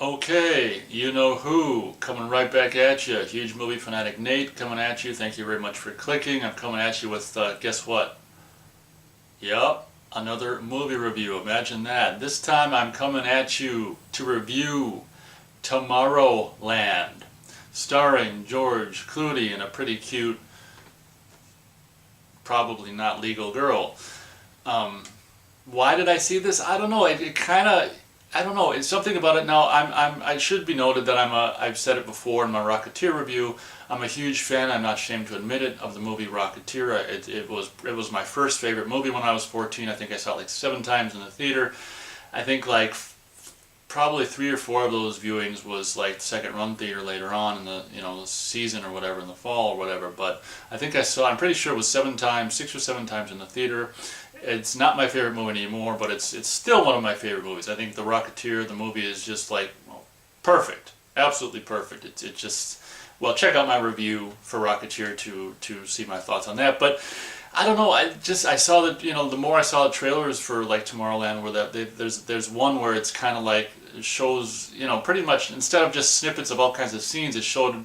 Okay, you know who, coming right back at you. Huge movie fanatic Nate coming at you. Thank you very much for clicking. I'm coming at you with, guess what? Yup, another movie review. Imagine that. This time I'm coming at you to review Tomorrowland, starring George Clooney and a pretty cute, probably not legal girl. Um, why did I see this? I don't know. It kind of, I don't know. It's something about it now. I should be noted that I've said it before in my Rocketeer review. I'm a huge fan. I'm not ashamed to admit it, of the movie Rocketeer. It was my first favorite movie when I was 14. I think I saw it like 7 times in the theater. I think like probably 3 or 4 of those viewings was like the second run theater later on in the the season or whatever, in the fall or whatever. But I think I'm pretty sure it was 7 times, 6 or 7 times in the theater. It's not my favorite movie anymore, but it's still one of my favorite movies. I think The Rocketeer, the movie, is just like, well, perfect, absolutely perfect. It just, well, check out my review for Rocketeer to see my thoughts on that. But I don't know. I saw that, the more I saw the trailers for like Tomorrowland, where there's one where it's kind of like, it shows, pretty much, instead of just snippets of all kinds of scenes, it showed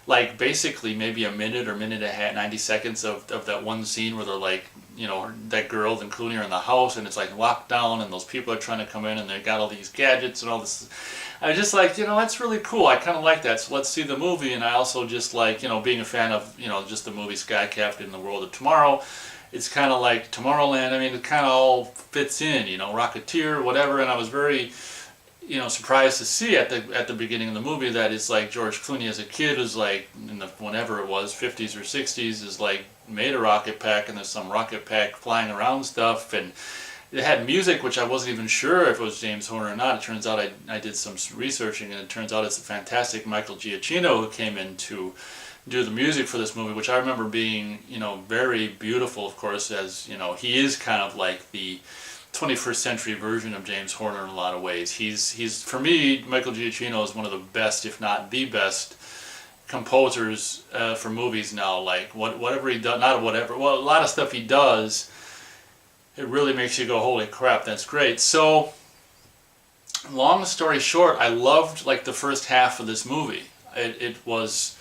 like basically maybe a minute or minute and a half, 90 seconds of that one scene where they're like, that girl and Clooney are in the house and it's like locked down and those people are trying to come in and they got all these gadgets and all this. I was just like, that's really cool. I kind of like that. So let's see the movie. And I also just like, being a fan of, just the movie Sky Captain, The World of Tomorrow. It's kind of like Tomorrowland. I mean, it kind of all fits in, Rocketeer, whatever. And I was very, surprised to see at the beginning of the movie that it's like George Clooney as a kid is like, in the whenever it was, 50s or 60s, is like made a rocket pack, and there's some rocket pack flying around stuff, and it had music which I wasn't even sure if it was James Horner or not. It turns out I did some researching, and it turns out it's a fantastic Michael Giacchino who came in to do the music for this movie, which I remember being, very beautiful, of course, as, he is kind of like the 21st century version of James Horner in a lot of ways. He's for me, Michael Giacchino is one of the best, if not the best, composers for movies now. Like whatever he does, not whatever, well, a lot of stuff he does, it really makes you go, holy crap, that's great. So, long story short, I loved like the first half of this movie. It was,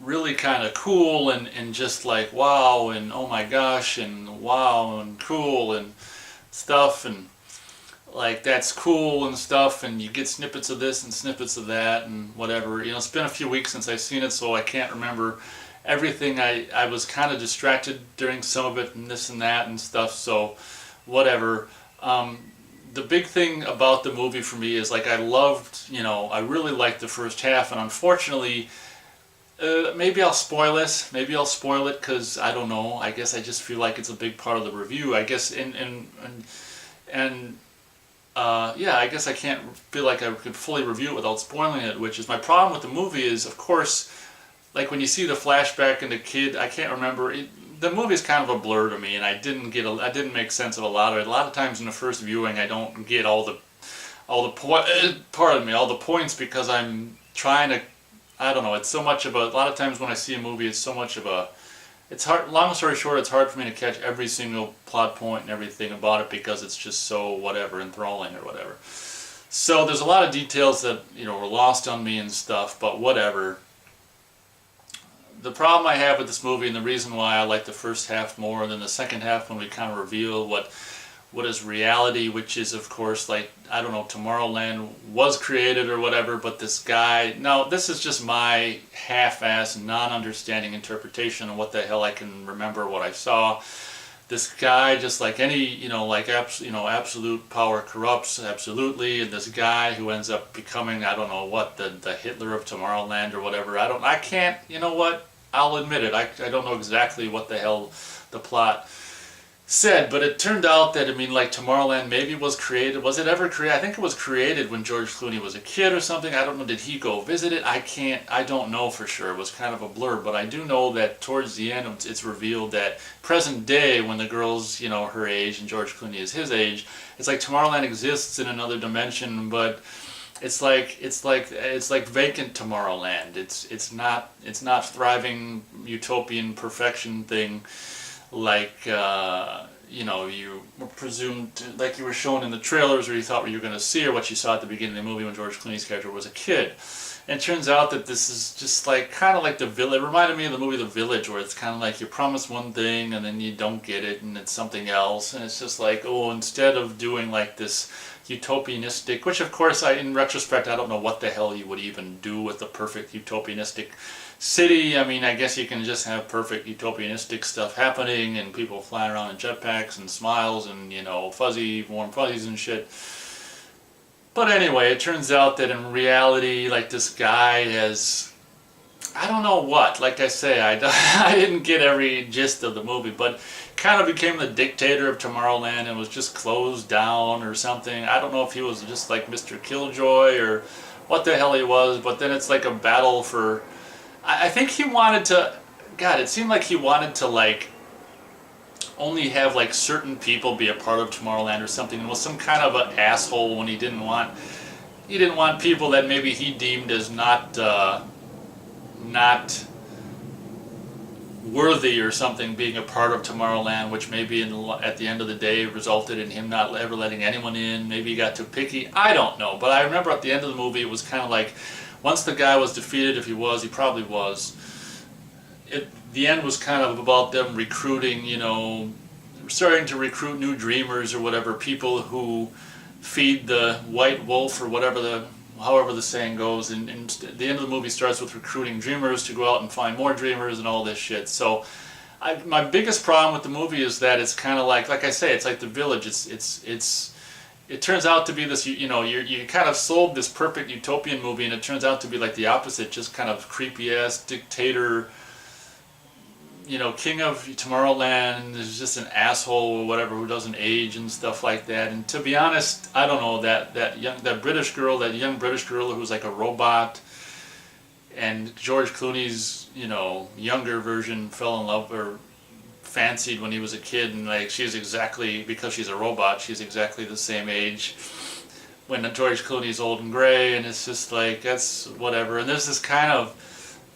really kind of cool and just like wow and oh my gosh and wow and cool and stuff, and like that's cool and stuff, and you get snippets of this and snippets of that and whatever. It's been a few weeks since I've seen it, so I can't remember everything. I was kind of distracted during some of it and this and that and stuff, so whatever. The big thing about the movie for me is like I really liked the first half, and unfortunately maybe I'll spoil this. Maybe I'll spoil it because I don't know. I guess I just feel like it's a big part of the review. I guess yeah, I guess I can't feel like I could fully review it without spoiling it. Which is my problem with the movie is, of course, like when you see the flashback and the kid, I can't remember. The movie is kind of a blur to me, and I didn't make sense of a lot of it. A lot of times in the first viewing, I don't get all the points because I'm trying to. I don't know, it's so much of a lot of times when I see a movie, it's so much of a, it's hard, long story short, it's hard for me to catch every single plot point and everything about it because it's just so whatever, enthralling or whatever. So there's a lot of details that, were lost on me and stuff, but whatever. The problem I have with this movie, and the reason why I like the first half more than the second half when we kind of reveal what is reality, which is, of course, like, I don't know, Tomorrowland was created or whatever, but this guy, now this is just my half-ass, non-understanding interpretation of what the hell I can remember what I saw. This guy, just like any, absolute power corrupts, absolutely, and this guy who ends up becoming, I don't know what, the Hitler of Tomorrowland or whatever, I can't, I'll admit it, I don't know exactly what the hell the plot said, but it turned out that, like Tomorrowland maybe was created. Was it ever created? I think it was created when George Clooney was a kid or something. I don't know. Did he go visit it? I don't know for sure. It was kind of a blur, but I do know that towards the end it's revealed that present day, when the girl's, her age and George Clooney is his age, it's like Tomorrowland exists in another dimension, but it's like vacant Tomorrowland. It's not thriving utopian perfection thing like you know, you were presumed to, like you were shown in the trailers, or you thought what you were going to see, or what you saw at the beginning of the movie when George Clooney's character was a kid. And it turns out that this is just like kind of like The Village. It reminded me of the movie The Village, where it's kind of like you're promised one thing and then you don't get it, and it's something else. And it's just like, oh, instead of doing like this utopianistic, which of course, in retrospect, I don't know what the hell you would even do with the perfect utopianistic city. I mean, I guess you can just have perfect utopianistic stuff happening and people flying around in jetpacks and smiles and, you know, fuzzy, warm fuzzies and shit. But anyway, it turns out that in reality, like, this guy has, I don't know what, like I say, I didn't get every gist of the movie, but kind of became the dictator of Tomorrowland and was just closed down or something. I don't know if he was just like Mr. Killjoy or what the hell he was, but then it's like a battle for, I think he wanted to, God, it seemed like he wanted to like only have like certain people be a part of Tomorrowland or something, and was some kind of an asshole when he didn't want people that maybe he deemed as not worthy or something being a part of Tomorrowland, which maybe at the end of the day resulted in him not ever letting anyone in. Maybe he got too picky. I don't know, but I remember at the end of the movie it was kind of like, once the guy was defeated, if he was, he probably was, the end was kind of about them recruiting, you know, starting to recruit new dreamers or whatever, people who feed the white wolf or whatever however the saying goes, and the end of the movie starts with recruiting dreamers to go out and find more dreamers and all this shit. So my biggest problem with the movie is that it's kind of like I say, it's like The Village. It turns out to be this, you know, you kind of sold this perfect utopian movie, and it turns out to be like the opposite, just kind of creepy ass dictator, you know, king of Tomorrowland is just an asshole or whatever who doesn't age and stuff like that. And to be honest, I don't know, that young British girl who's like a robot, and George Clooney's, you know, younger version fell in love or fancied when he was a kid, and like she's exactly, because she's a robot, she's exactly the same age when George Clooney's old and gray, and it's just like, that's whatever. And there's this kind of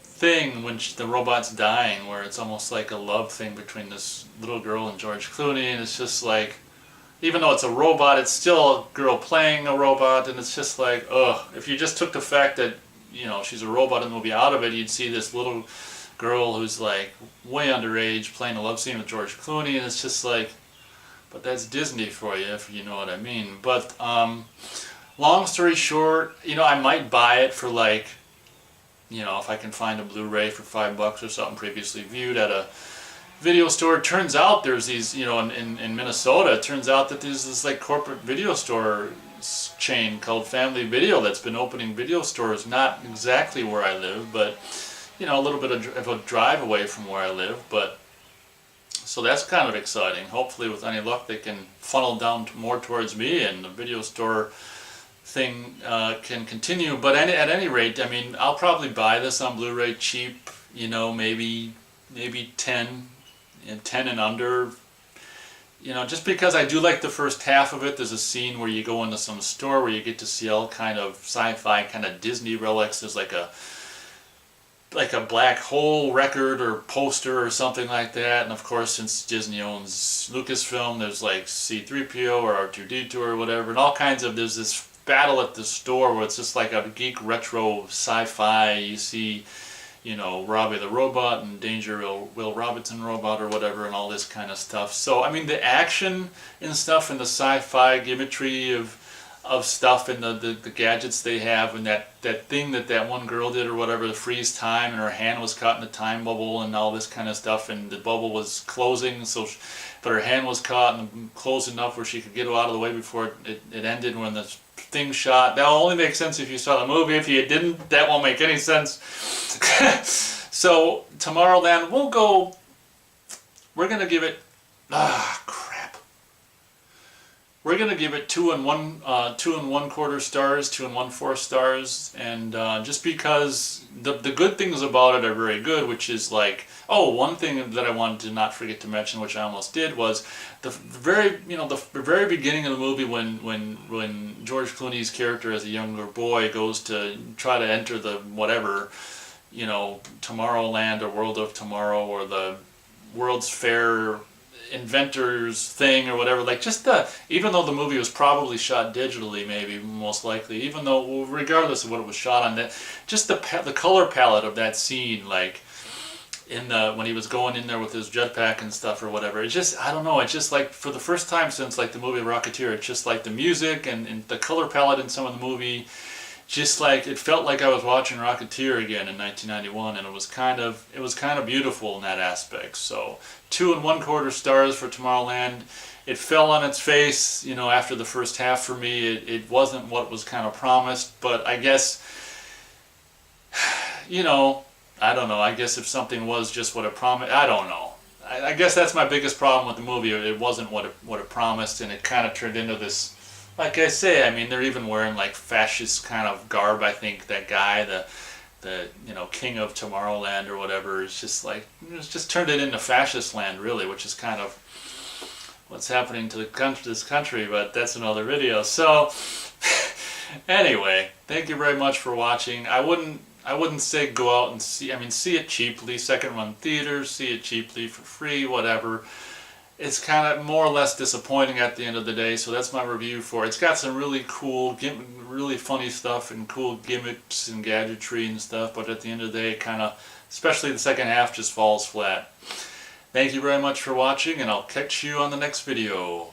thing when the robot's dying where it's almost like a love thing between this little girl and George Clooney, and it's just like, even though it's a robot, it's still a girl playing a robot, and it's just like, ugh. If you just took the fact that, you know, she's a robot in the movie out of it, you'd see this little girl who's like way underage playing a love scene with George Clooney, and it's just like, but that's Disney for you, if you know what I mean. But long story short, you know, I might buy it for like, you know, if I can find a Blu-ray for $5 or something previously viewed at a video store. It turns out there's these, you know, in Minnesota, it turns out that there's this like corporate video store chain called Family Video that's been opening video stores, not exactly where I live, but, you know, a little bit of a drive away from where I live. But so that's kind of exciting. Hopefully with any luck they can funnel down more towards me, and the video store thing can continue. But at any rate, I mean, I'll probably buy this on Blu-ray cheap, you know, maybe 10 and under, you know, just because I do like the first half of it. There's a scene where you go into some store where you get to see all kind of sci-fi kind of Disney relics. There's like a black hole record or poster or something like that, and of course, since Disney owns Lucasfilm, there's like C-3PO or R2-D2 or whatever, and all kinds of, there's this battle at the store where it's just like a geek retro sci-fi. You see, you know, Robbie the Robot and Danger Will Robinson Robot or whatever, and all this kind of stuff. So I mean, the action and stuff, and the sci-fi gimmickry of stuff, and the gadgets they have, and that thing that one girl did or whatever, the freeze time, and her hand was caught in the time bubble and all this kind of stuff, and the bubble was closing, so but her hand was caught and closed enough where she could get out of the way before it ended when the thing shot. That'll only make sense if you saw the movie. If you didn't, that won't make any sense. So Tomorrowland, we're gonna give it, we're gonna give it 2 1/4 stars, 2 1/4 stars, and just because the good things about it are very good, which is like, oh, one thing that I wanted to not forget to mention, which I almost did, was the very beginning of the movie when George Clooney's character as a younger boy goes to try to enter the whatever, you know, Tomorrowland or World of Tomorrow or the World's Fair inventor's thing or whatever. Like just even though the movie was probably shot digitally, maybe most likely, even though regardless of what it was shot on, that just the color palette of that scene, like in the when he was going in there with his jetpack and stuff or whatever. It's just, I don't know. It's just like for the first time since like the movie Rocketeer, it's just like the music and the color palette in some of the movie. Just like it felt like I was watching Rocketeer again in 1991, and it was kind of beautiful in that aspect. So 2 1/4 stars for Tomorrowland. It fell on its face, you know, after the first half for me. It wasn't what was kind of promised, but I guess, you know, I don't know. I guess if something was just what it promised, I don't know. I guess that's my biggest problem with the movie. It wasn't what it promised, and it kind of turned into this. Like I say, I mean, they're even wearing like fascist kind of garb. I think that guy, the you know, king of Tomorrowland or whatever, it's just like it's just turned it into fascist land, really, which is kind of what's happening to this country. But that's another video. So anyway, thank you very much for watching. I wouldn't say go out and see. I mean, see it cheaply, second run theaters, see it cheaply for free, whatever. It's kind of more or less disappointing at the end of the day, so that's my review for it. It's got some really cool, really funny stuff and cool gimmicks and gadgetry and stuff, but at the end of the day, it kind of, especially the second half, just falls flat. Thank you very much for watching, and I'll catch you on the next video.